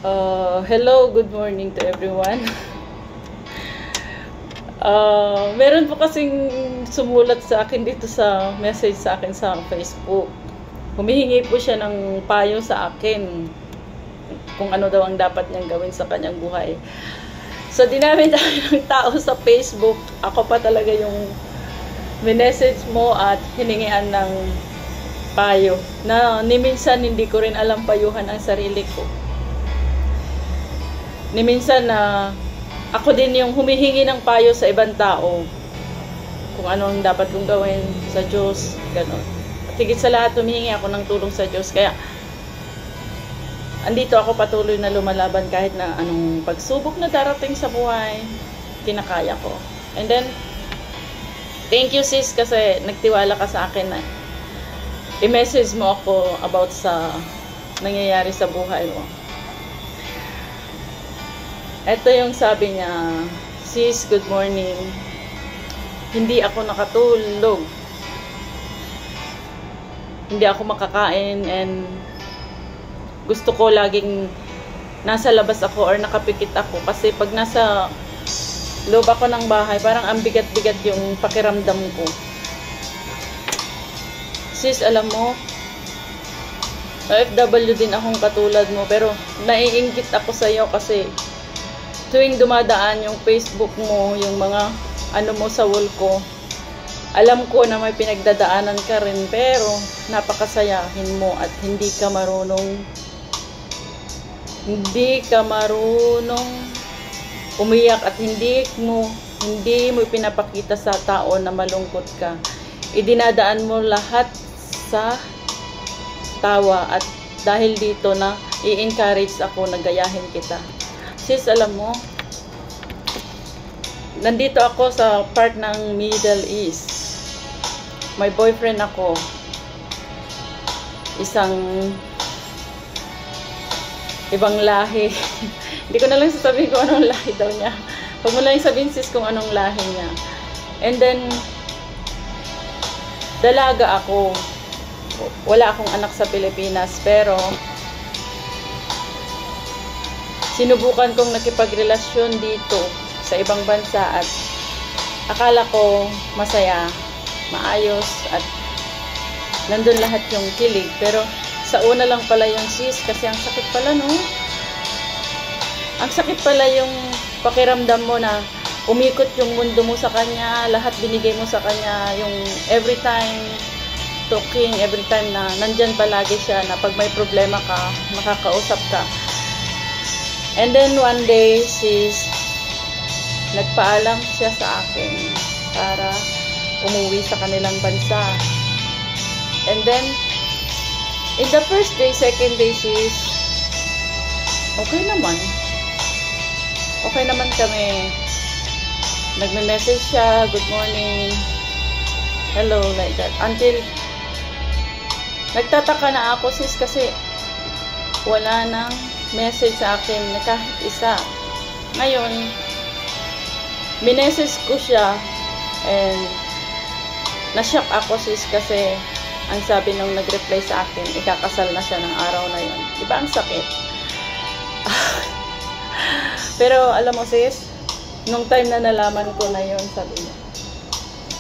Hello, good morning to everyone. Meron po kasing sumulat sa akin dito sa message sa akin sa Facebook. Humihingi po siya ng payo sa akin kung ano daw ang dapat niyang gawin sa kanyang buhay. So, dinami-dami ng tao sa Facebook. Ako pa talaga yung minessage mo at hiningian ng payo. Na ni minsan hindi ko rin alam payuhan ang sarili ko. Ni minsan na ako din yung humihingi ng payo sa ibang tao kung ano ang dapat kong gawin sa Diyos, gano'n. At higit sa lahat, humihingi ako ng tulong sa Diyos. Kaya, andito ako patuloy na lumalaban kahit na anong pagsubok na darating sa buhay, kinakaya ko. And then, thank you sis kasi nagtiwala ka sa akin na i-message mo ako about sa nangyayari sa buhay mo. Ito yung sabi niya, sis, good morning. Hindi ako nakatulog. Hindi ako makakain and gusto ko laging nasa labas ako or nakapikit ako kasi pag nasa loob ako ng bahay, parang ang bigat-bigat yung pakiramdam ko. Sis, alam mo, OFW din akong katulad mo pero naiinggit ako sa iyo kasi tuwing dumadaan yung Facebook mo, yung mga ano mo sa wall ko, alam ko na may pinagdadaanan ka rin, pero napakasayahin mo at hindi ka marunong umiyak at hindi mo pinapakita sa tao na malungkot ka. Idinadaan mo lahat sa tawa at dahil dito na i-encourage ako na gayahin kita. Sis, alam mo, nandito ako sa part ng Middle East. May boyfriend ako. Isang ibang lahi. Hindi ko na lang sasabihin kung anong lahi daw niya. Huwag mo lang sabihin sis kung anong lahi niya. And then, dalaga ako. Wala akong anak sa Pilipinas, pero sinubukan kong nakipagrelasyon dito sa ibang bansa at akala ko masaya, maayos at nandun lahat yung kilig. Pero sa una lang pala yung sis kasi ang sakit pala, no? Ang sakit pala yung pakiramdam mo na umikot yung mundo mo sa kanya, lahat binigay mo sa kanya, yung every time talking, every time na nandyan palagi siya na pag may problema ka, makakausap ka. And then one day, sis, nagpaalam siya sa akin para umuwi sa kanilang bansa. And then, in the first day, second day, sis, okay naman. Okay naman kami. Nagme-message siya, good morning, hello, like that. Until, nagtataka na ako, sis, kasi wala nang message sa akin na kahit isa. Ngayon, minessage ko siya and na-shock ako sis kasi ang sabi nung nag-reply sa akin, ikakasal na siya ng araw na yun. Diba ang sakit? Pero alam mo sis, nung time na nalaman ko na yun,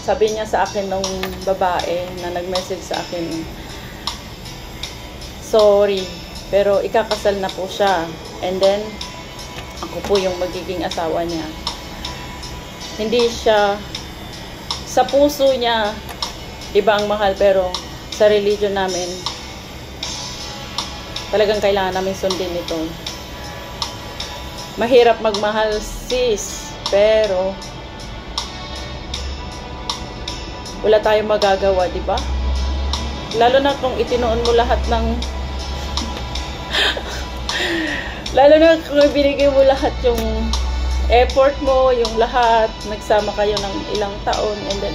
sabi niya sa akin nung babae na nag-message sa akin, sorry, pero ikakasal na po siya. And then, ako po yung magiging asawa niya. Hindi siya, sa puso niya, iba ang mahal, pero sa religion namin, talagang kailangan namin sundin ito. Mahirap magmahal, sis, pero wala tayong magagawa, di ba? Lalo na kung itinuon mo lahat ng lalo na kung binigay mo lahat yung effort mo, yung lahat, nagsama kayo ng ilang taon, and then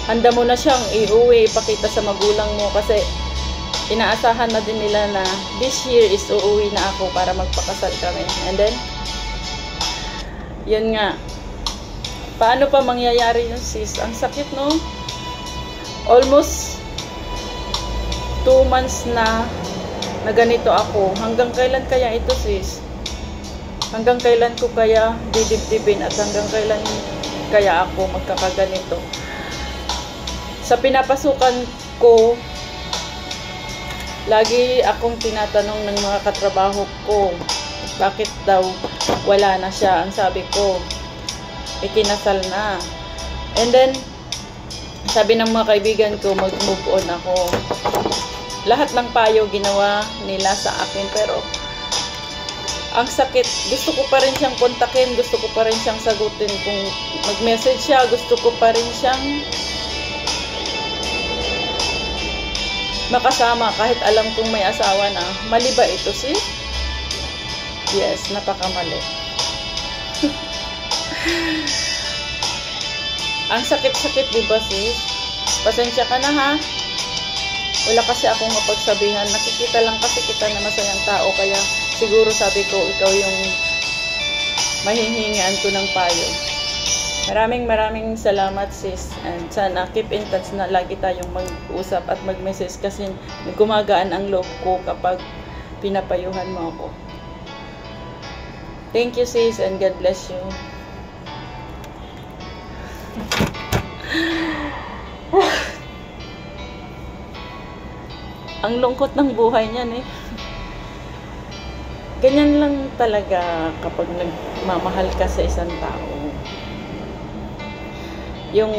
handa mo na siyang iuwi, ipakita sa magulang mo kasi inaasahan na din nila na this year is uuwi na ako para magpakasal kami. And then yun nga, paano pa mangyayari yun sis? Ang sakit, no? Almost 2 months na na ganito ako. Hanggang kailan kaya ito, sis? Hanggang kailan ko kaya didibdibin at hanggang kailan kaya ako magkakaganito? Sa pinapasukan ko, lagi akong tinatanong ng mga katrabaho ko, bakit daw wala na siya? Ang sabi ko, ikinasal na. And then, sabi ng mga kaibigan ko, mag-move on ako. Lahat ng payo ginawa nila sa akin, pero ang sakit. Gusto ko pa rin siyang kontakin, gusto ko pa rin siyang sagutin. Kung mag-message siya, gusto ko pa rin siyang makasama kahit alam kong may asawa na. Mali ba ito, sis? Yes, napakamali. Ang sakit-sakit, diba, sis? Pasensya ka na, ha? Wala kasi akong mapagsabihan. Nakikita lang kasi kita na masayang tao, kaya siguro sabi ko, ikaw yung mahihingian ko ng payo. Maraming salamat, sis. And sana keep in touch na lagi tayong mag-usap at mag-message kasi gumagaan ang loob ko kapag pinapayuhan mo ako. Thank you, sis, and God bless you. Ang lungkot ng buhay niyan, eh. Ganyan lang talaga kapag nagmamahal ka sa isang tao. Yung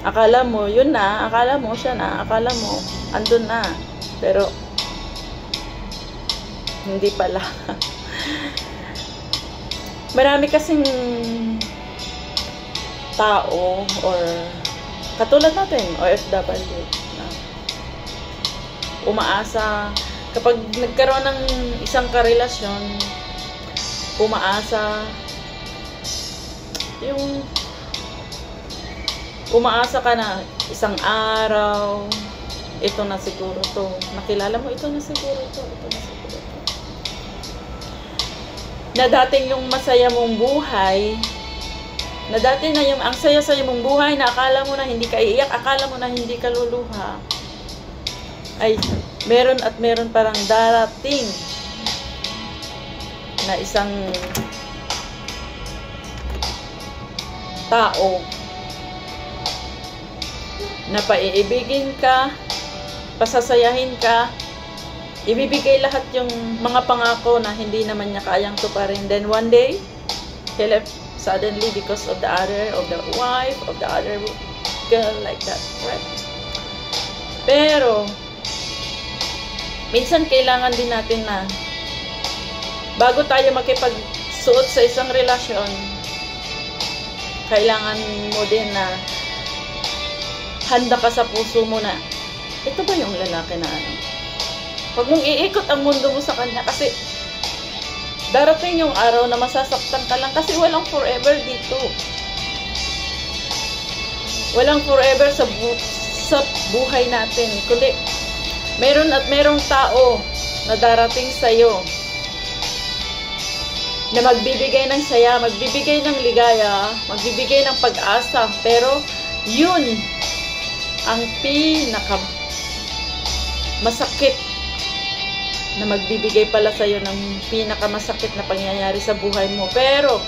akala mo, yun na, akala mo siya na, akala mo, andun na. Pero, hindi pala. Marami kasing tao or katulad natin, OFW, na umaasa kapag nagkaroon ng isang karelasyon, umaasa ka na isang araw, ito na siguro to, nakilala mo, ito na siguro to, na dating yung masaya mong buhay, na dati na yung ang saya-saya mong buhay, na akala mo na hindi ka iiyak, akala mo na hindi ka luluha, ay meron at meron parang darating na isang tao na paiibigin ka, pasasayahin ka, ibibigay lahat yung mga pangako na hindi naman niya kayang tuparin. Then one day, he left suddenly because of the wife, of the other girl, like that, right? Pero minsan kailangan din natin na bago tayo makipagsuot sa isang relasyon, kailangan mo din na handa ka sa puso mo na ito ba yung lalaki na ano? Huwag mong iikot ang mundo mo sa kanya kasi darating yung araw na masasaktan ka lang kasi walang forever dito. Walang forever sa buhay natin. Kundi meron at merong tao na darating sa'yo na magbibigay ng saya, magbibigay ng ligaya, magbibigay ng pag-asa. Pero yun ang pinaka masakit na magbibigay pala sa'yo ng pinaka masakit na pangyayari sa buhay mo. Pero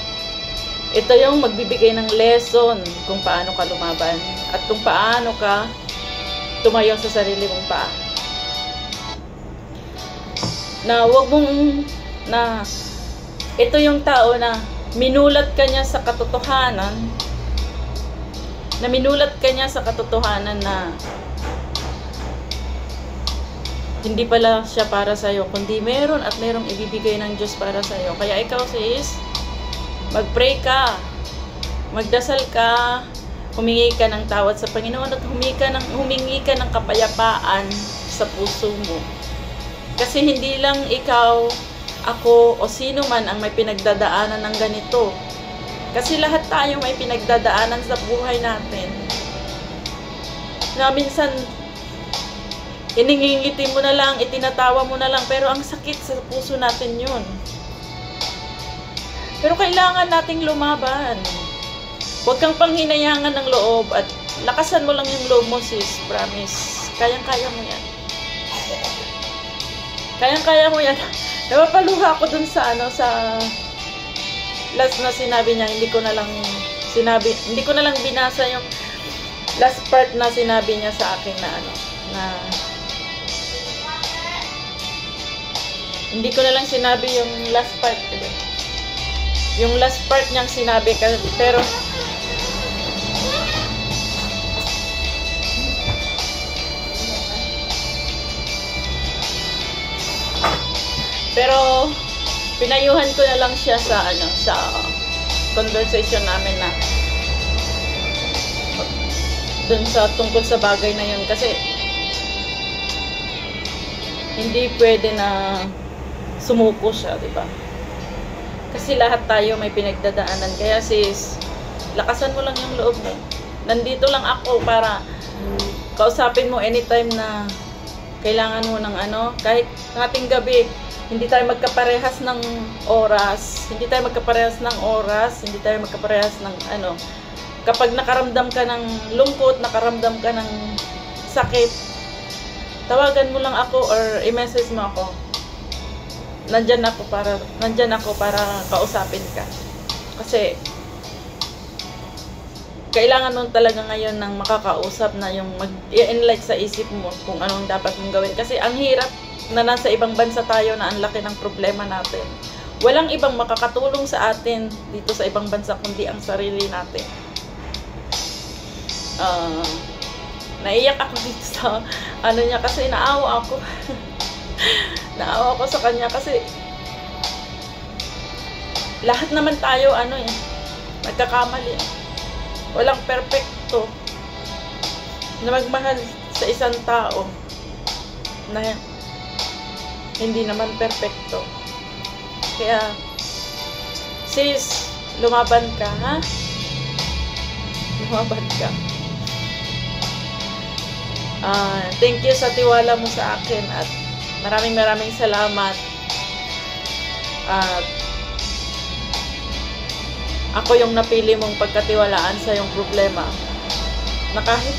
ito yung magbibigay ng lesson kung paano ka lumaban at kung paano ka tumayo sa sarili mong paa. Na wag mong na ito yung tao na minulat ka niya sa katotohanan, na hindi pala siya para sa'yo, kundi meron at merong ibibigay ng Diyos para sa'yo. Kaya ikaw, sis, mag-pray ka, magdasal ka, humingi ka ng tawad sa Panginoon at humingi ka ng kapayapaan sa puso mo. Kasi hindi lang ikaw, ako, o sino man ang may pinagdadaanan ng ganito. Kasi lahat tayo may pinagdadaanan sa buhay natin. Na minsan, iningingiti mo na lang, itinatawa mo na lang, pero ang sakit sa puso natin yun. Pero kailangan nating lumaban. Huwag kang panghinayangan ng loob at lakasan mo lang yung loob mo, sis. Promise. Kayang-kaya mo yan. Kayang-kaya mo yan. Napapaluha ako dun sa ano, sa last na sinabi niya. Hindi ko na lang binasa yung last part na sinabi niya sa akin na ano, na hindi ko na lang sinabi yung last part. Yung last part niyang sinabi, pero pinayuhan ko na lang siya sa ano, sa conversation namin na dun sa tungkol sa bagay na yun, kasi hindi pwede na sumuko siya, di ba? Kasi lahat tayo may pinagdadaanan. Kaya sis, lakasan mo lang yung loob mo. Nandito lang ako para kausapin mo anytime na kailangan mo ng ano, kahit hating gabi. Hindi tayo magkaparehas ng oras. Hindi tayo magkaparehas ng ano. Kapag nakaramdam ka ng lungkot, nakaramdam ka ng sakit, tawagan mo lang ako or i-message mo ako. Nandyan ako para kausapin ka. Kasi kailangan mo talaga ngayon ng makakausap na yung mag-enlight sa isip mo kung anong dapat mong gawin. Kasi ang hirap na nasa ibang bansa tayo na ang laki ng problema natin. Walang ibang makakatulong sa atin dito sa ibang bansa kundi ang sarili natin. Naiyak ako dito sa ano niya kasi naawa ako. Naawa ako sa kanya kasi lahat naman tayo ano nagkakamali. Walang perfecto na magmahal sa isang tao na hindi naman perfecto. Kaya sis, lumaban ka, ha? Lumaban ka. Thank you sa tiwala mo sa akin at maraming salamat. At ako yung napili mong pagkatiwalaan sa yung problema na kahit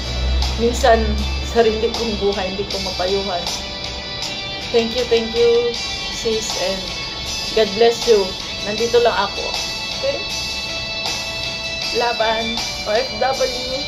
minsan sarili kong buhay hindi ko mapayuhan. Thank you sis, and God bless you. Nandito lang ako. Okay? Laban, OFW.